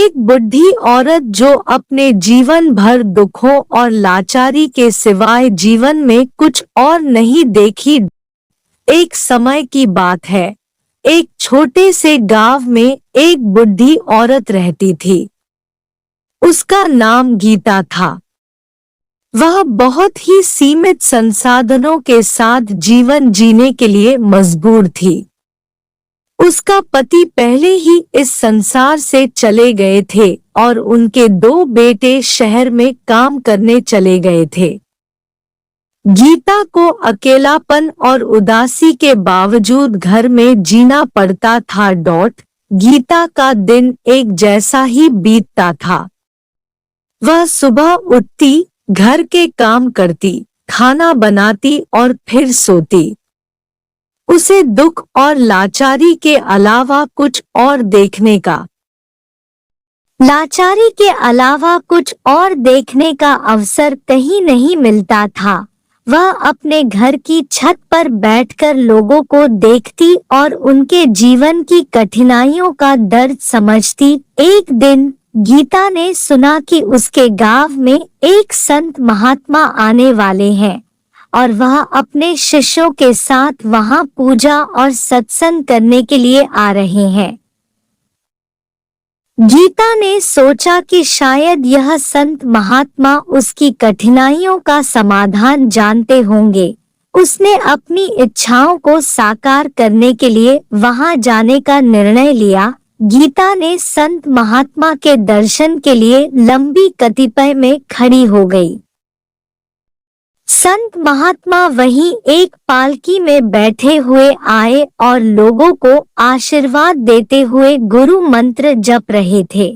एक बुढ़ी औरत जो अपने जीवन भर दुखों और लाचारी के सिवाय जीवन में कुछ और नहीं देखी। एक समय की बात है, एक छोटे से गांव में एक बुढ़ी औरत रहती थी। उसका नाम गीता था। वह बहुत ही सीमित संसाधनों के साथ जीवन जीने के लिए मजबूर थी। उसका पति पहले ही इस संसार से चले गए थे और उनके 2 बेटे शहर में काम करने चले गए थे। गीता को अकेलापन और उदासी के बावजूद घर में जीना पड़ता था। गीता का दिन एक जैसा ही बीतता था। वह सुबह उठती, घर के काम करती, खाना बनाती और फिर सोती। उसे दुख और लाचारी के अलावा कुछ और देखने का अवसर कहीं नहीं मिलता था। वह अपने घर की छत पर बैठकर लोगों को देखती और उनके जीवन की कठिनाइयों का दर्द समझती। एक दिन गीता ने सुना कि उसके गांव में एक संत महात्मा आने वाले हैं और वह अपने शिष्यों के साथ वहां पूजा और सत्संग करने के लिए आ रहे हैं। गीता ने सोचा कि शायद यह संत महात्मा उसकी कठिनाइयों का समाधान जानते होंगे। उसने अपनी इच्छाओं को साकार करने के लिए वहां जाने का निर्णय लिया। गीता ने संत महात्मा के दर्शन के लिए लंबी कतिपय में खड़ी हो गई। संत महात्मा वहीं एक पालकी में बैठे हुए आए और लोगों को आशीर्वाद देते हुए गुरु मंत्र जप रहे थे।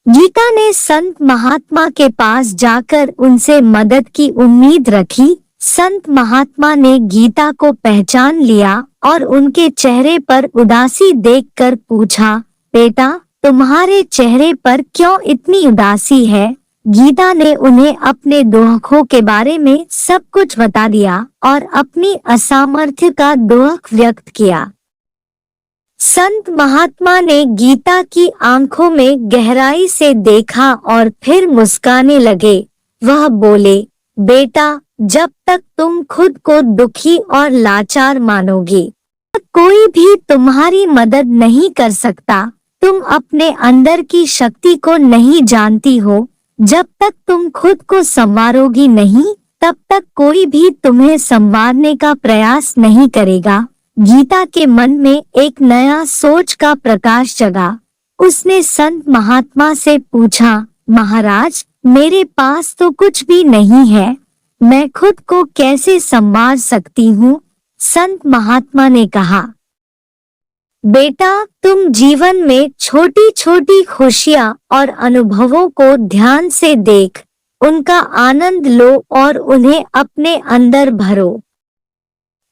गीता ने संत महात्मा के पास जाकर उनसे मदद की उम्मीद रखी। संत महात्मा ने गीता को पहचान लिया और उनके चेहरे पर उदासी देखकर पूछा, बेटा, तुम्हारे चेहरे पर क्यों इतनी उदासी है? गीता ने उन्हें अपने दुखों के बारे में सब कुछ बता दिया और अपनी असामर्थ्य का दुख व्यक्त किया। संत महात्मा ने गीता की आंखों में गहराई से देखा और फिर मुस्कुराने लगे। वह बोले, बेटा, जब तक तुम खुद को दुखी और लाचार मानोगे, कोई भी तुम्हारी मदद नहीं कर सकता। तुम अपने अंदर की शक्ति को नहीं जानती हो। जब तक तुम खुद को संवारोगी नहीं, तब तक कोई भी तुम्हें संवारने का प्रयास नहीं करेगा। गीता के मन में एक नया सोच का प्रकाश जगा। उसने संत महात्मा से पूछा, महाराज, मेरे पास तो कुछ भी नहीं है, मैं खुद को कैसे संवार सकती हूँ? संत महात्मा ने कहा, बेटा, तुम जीवन में छोटी छोटी खुशियाँ और अनुभवों को ध्यान से देख, उनका आनंद लो और उन्हें अपने अंदर भरो।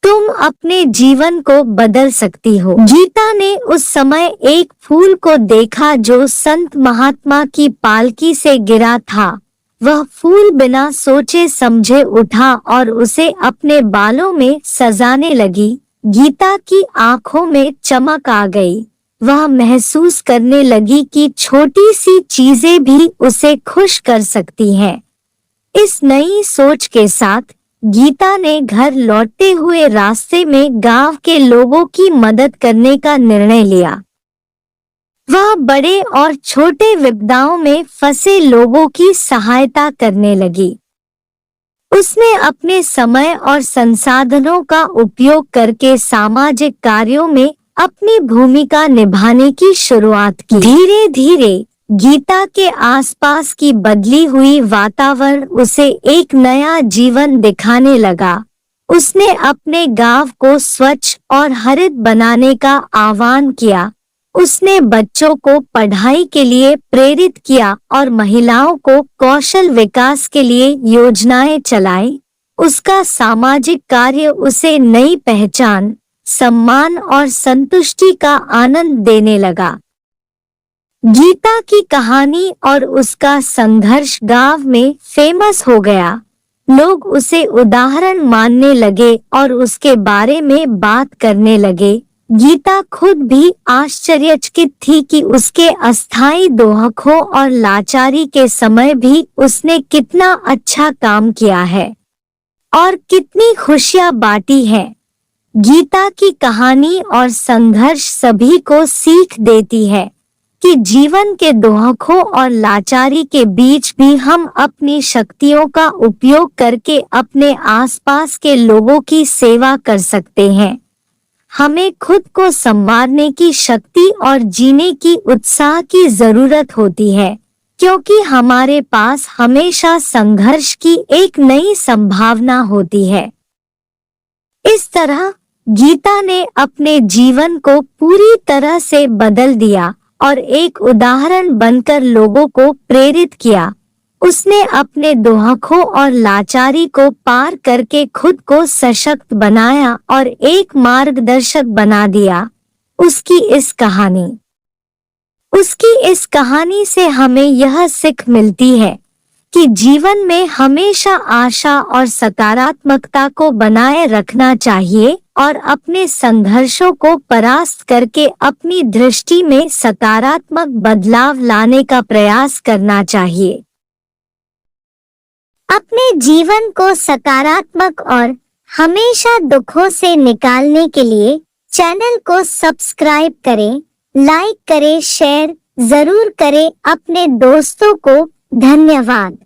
तुम अपने जीवन को बदल सकती हो। गीता ने उस समय एक फूल को देखा जो संत महात्मा की पालकी से गिरा था। वह फूल बिना सोचे समझे उठा और उसे अपने बालों में सजाने लगी। गीता की आंखों में चमक आ गई। वह महसूस करने लगी कि छोटी सी चीजें भी उसे खुश कर सकती हैं। इस नई सोच के साथ गीता ने घर लौटते हुए रास्ते में गांव के लोगों की मदद करने का निर्णय लिया। वह बड़े और छोटे विपदाओं में फंसे लोगों की सहायता करने लगी। उसने अपने समय और संसाधनों का उपयोग करके सामाजिक कार्यों में अपनी भूमिका निभाने की शुरुआत की। धीरे धीरे गीता के आसपास की बदली हुई वातावरण उसे एक नया जीवन दिखाने लगा। उसने अपने गांव को स्वच्छ और हरित बनाने का आह्वान किया। उसने बच्चों को पढ़ाई के लिए प्रेरित किया और महिलाओं को कौशल विकास के लिए योजनाएं चलाई। उसका सामाजिक कार्य उसे नई पहचान, सम्मान और संतुष्टि का आनंद देने लगा। गीता की कहानी और उसका संघर्ष गांव में फेमस हो गया। लोग उसे उदाहरण मानने लगे और उसके बारे में बात करने लगे। गीता खुद भी आश्चर्यचकित थी कि उसके अस्थायी दोहखों और लाचारी के समय भी उसने कितना अच्छा काम किया है और कितनी खुशियां बांटी हैं। गीता की कहानी और संघर्ष सभी को सीख देती है कि जीवन के दोहखों और लाचारी के बीच भी हम अपनी शक्तियों का उपयोग करके अपने आसपास के लोगों की सेवा कर सकते हैं। हमें खुद को संवारने की शक्ति और जीने की उत्साह की जरूरत होती है, क्योंकि हमारे पास हमेशा संघर्ष की एक नई संभावना होती है। इस तरह गीता ने अपने जीवन को पूरी तरह से बदल दिया और एक उदाहरण बनकर लोगों को प्रेरित किया। उसने अपने दोहखों और लाचारी को पार करके खुद को सशक्त बनाया और एक मार्गदर्शक बना दिया। उसकी इस कहानी से हमें यह सीख मिलती है कि जीवन में हमेशा आशा और सकारात्मकता को बनाए रखना चाहिए और अपने संघर्षों को परास्त करके अपनी दृष्टि में सकारात्मक बदलाव लाने का प्रयास करना चाहिए। अपने जीवन को सकारात्मक और हमेशा दुखों से निकालने के लिए चैनल को सब्सक्राइब करें, लाइक करें, शेयर जरूर करें अपने दोस्तों को। धन्यवाद।